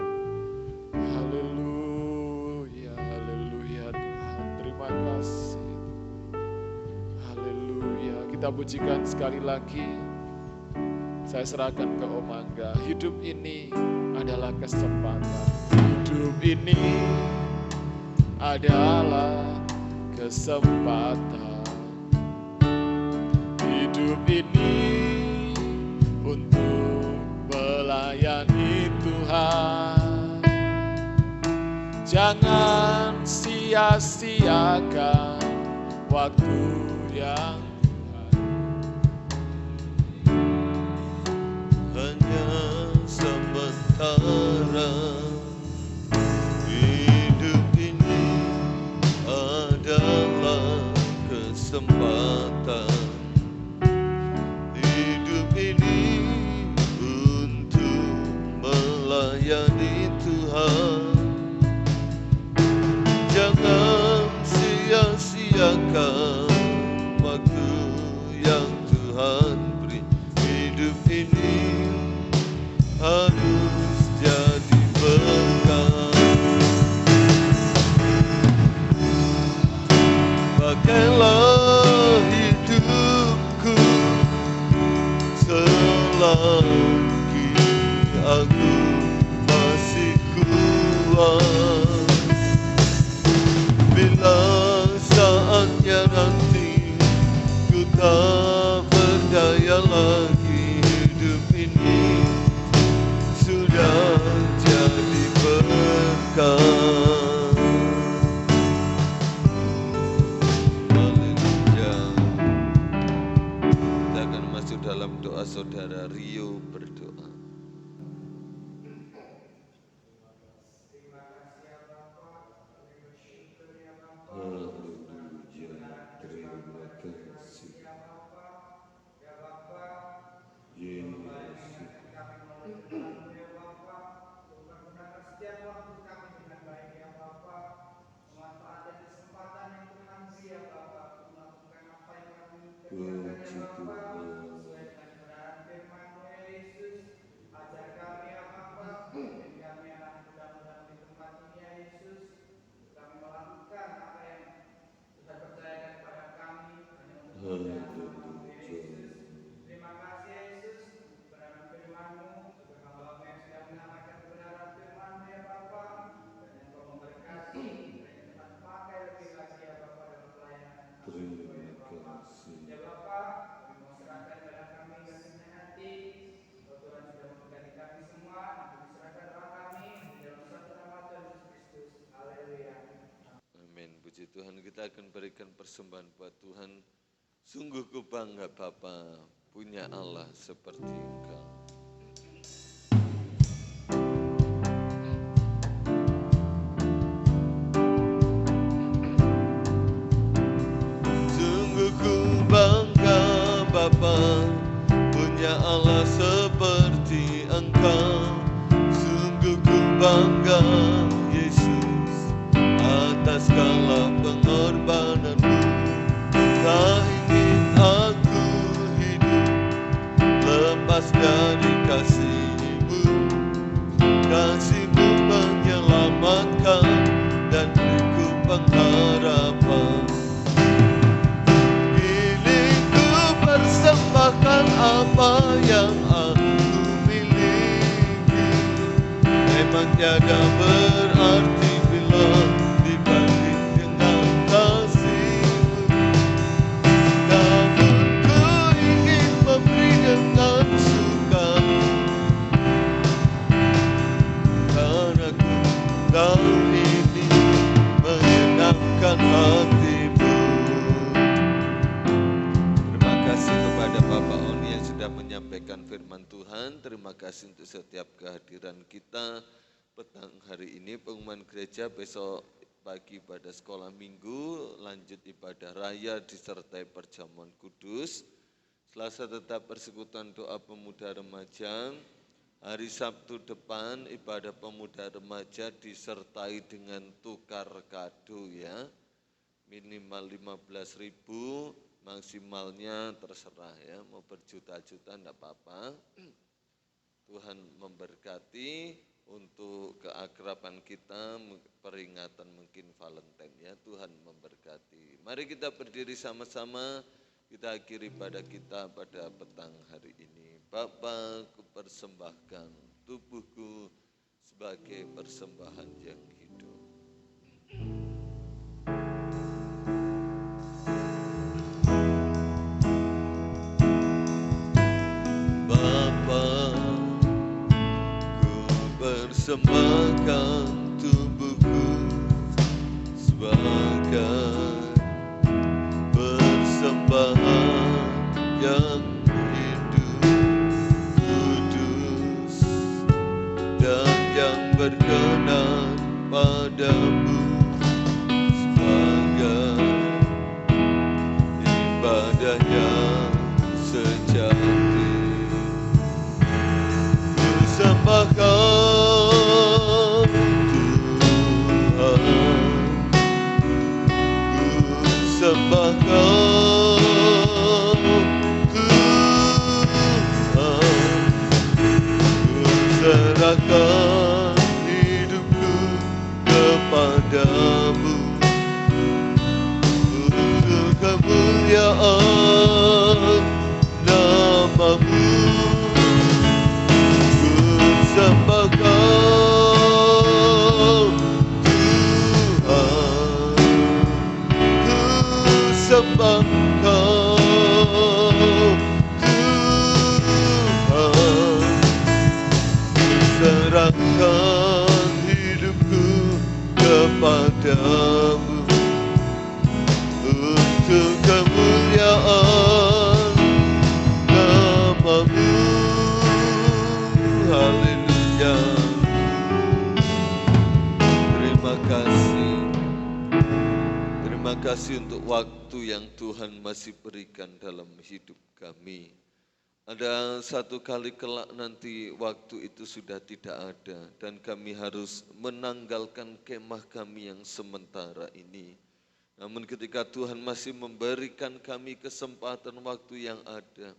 Haleluya, haleluya Tuhan. Terima kasih. Haleluya. Kita pujikan sekali lagi. Saya serahkan ke Om Angga. Hidup ini adalah kesempatan. Hidup ini adalah kesempatan. Hidup ini untuk melayani Tuhan. Jangan sia-siakan waktu yang hanya sementara. Hidup ini adalah kesempatan. Hidup ini untuk melayani Tuhan. Jangan sia-siakan waktu yang Tuhan beri. Hidup ini harus jadi berkat. Pakailah hidupku selagi aku masih kuat. Bila saatnya nanti ku tak berdaya lagi, hidup ini sudah jadi berkat. Haleluya. Kita akan masuk dalam doa saudara Rio berdoa. Tuhan, kita akan berikan persembahan buat Tuhan. Sungguh ku bangga Bapa punya Allah seperti Engkau. Sungguh ku bangga Bapa punya Allah seperti Engkau. Sungguh ku bangga Yesus atas segala pengorbananmu. Tak ingin aku hidup lepas dari kasih-Mu. Kasih-Mu menyelamatkan dan beriku pengharapan. Kini ku persembahkan apa yang aku miliki. Memang tiada berarti bila dibanding dengan kasih-Mu. Namun ku ingin memberi dengan suka, karena ku tahu ini menyenangkan hati-Mu. Terima kasih kepada Bapak Oni yang sudah menyampaikan firman Tuhan. Terima kasih untuk setiap kehadiran kita petang hari ini. Pengumuman gereja besok pagi pada sekolah minggu, lanjut ibadah raya disertai perjamuan kudus. Selasa tetap persekutuan doa pemuda remaja. Hari Sabtu depan ibadah pemuda remaja disertai dengan tukar kado ya. Minimal 15.000, maksimalnya terserah ya. Mau berjuta-juta enggak apa-apa. Tuhan memberkati untuk keakraban kita, peringatan mungkin Valentine ya. Tuhan memberkati. Mari kita berdiri sama-sama, kita akhiri ibadah kita pada petang hari ini. Bapa, ku persembahkan tubuhku sebagai persembahan yang hidup. Bapa, persembahkan tubuhku sebagai persembahan yang hidup, kudus, dan yang berkenan padamu, sebagai ibadah yang sejati. Persembahkan Tuhan, ku sembahkan Tuhan, ku serahkan hidupku kepadamu untuk kemuliaan nama-Mu. Sembahkan Tuhan, ku sembahkan Tuhan, ku serahkan hidupku kepadamu untuk kemuliaan nama-Mu. Haleluya. Terima kasih. Terima kasih untuk waktu yang Tuhan masih berikan dalam hidup kami. Ada satu kali kelak nanti waktu itu sudah tidak ada dan kami harus menanggalkan kemah kami yang sementara ini. Namun ketika Tuhan masih memberikan kami kesempatan waktu yang ada,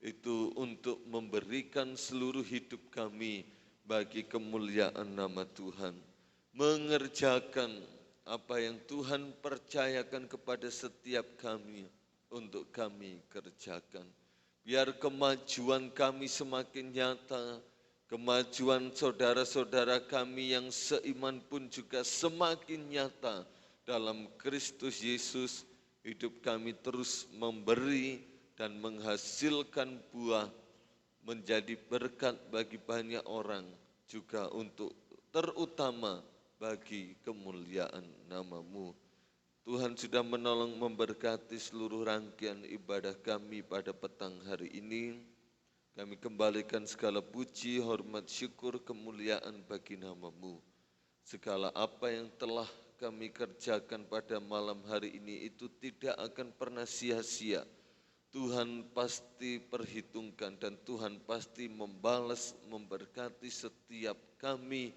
itu untuk memberikan seluruh hidup kami bagi kemuliaan nama Tuhan. Mengerjakan apa yang Tuhan percayakan kepada setiap kami untuk kami kerjakan. Biar kemajuan kami semakin nyata, kemajuan saudara-saudara kami yang seiman pun juga semakin nyata dalam Kristus Yesus. Hidup kami terus memberi dan menghasilkan buah, menjadi berkat bagi banyak orang, juga untuk terutama bagi kemuliaan nama-Mu. Tuhan sudah menolong memberkati seluruh rangkaian ibadah kami pada petang hari ini. Kami kembalikan segala puji, hormat, syukur, kemuliaan bagi nama-Mu. Segala apa yang telah kami kerjakan pada malam hari ini itu tidak akan pernah sia-sia. Tuhan pasti perhitungkan dan Tuhan pasti membalas, memberkati setiap kami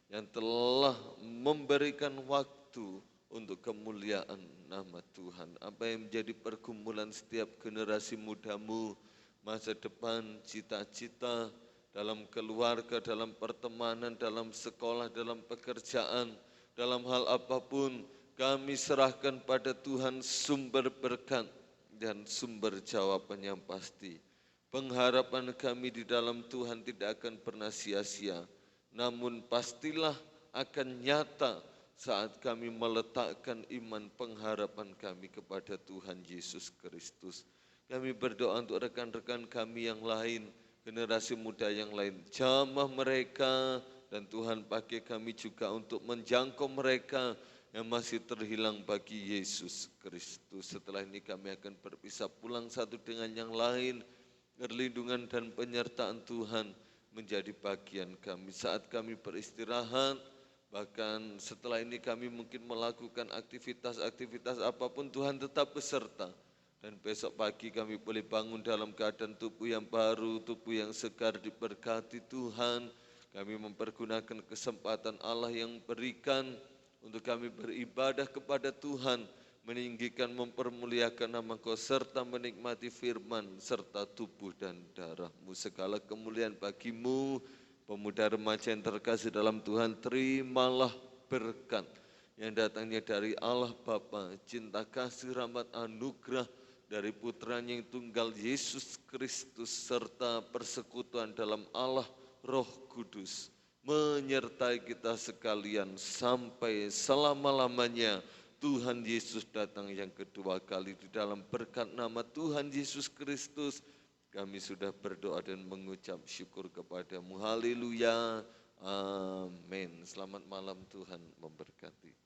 yang telah memberikan waktu untuk kemuliaan nama Tuhan. Apa yang menjadi pergumulan setiap generasi muda-Mu, masa depan, cita-cita dalam keluarga, dalam pertemanan, dalam sekolah, dalam pekerjaan, dalam hal apapun, kami serahkan pada Tuhan sumber berkat dan sumber jawaban yang pasti. Pengharapan kami di dalam Tuhan tidak akan pernah sia-sia, namun pastilah akan nyata saat kami meletakkan iman pengharapan kami kepada Tuhan Yesus Kristus. Kami berdoa untuk rekan-rekan kami yang lain, generasi muda yang lain, jamah mereka, dan Tuhan pakai kami juga untuk menjangkau mereka yang masih terhilang bagi Yesus Kristus. Setelah ini kami akan berpisah pulang satu dengan yang lain. Perlindungan dan penyertaan Tuhan menjadi bagian kami saat kami beristirahat. Bahkan setelah ini kami mungkin melakukan aktivitas-aktivitas apapun, Tuhan tetap beserta. Dan besok pagi kami boleh bangun dalam keadaan tubuh yang baru, tubuh yang segar diberkati Tuhan. Kami mempergunakan kesempatan Allah yang berikan untuk kami beribadah kepada Tuhan, meninggikan, mempermuliakan nama-Kau, serta menikmati firman, serta tubuh dan darah-Mu. Segala kemuliaan bagi-Mu. Pemuda remaja yang terkasih dalam Tuhan, terimalah berkat yang datangnya dari Allah Bapa, cinta kasih, rahmat, anugerah dari Putranya yang tunggal Yesus Kristus, serta persekutuan dalam Allah Roh Kudus, menyertai kita sekalian sampai selama-lamanya. Tuhan Yesus datang yang kedua kali. Di dalam berkat nama Tuhan Yesus Kristus, kami sudah berdoa dan mengucap syukur kepada-Mu. Haleluya. Amin. Selamat malam, Tuhan memberkati.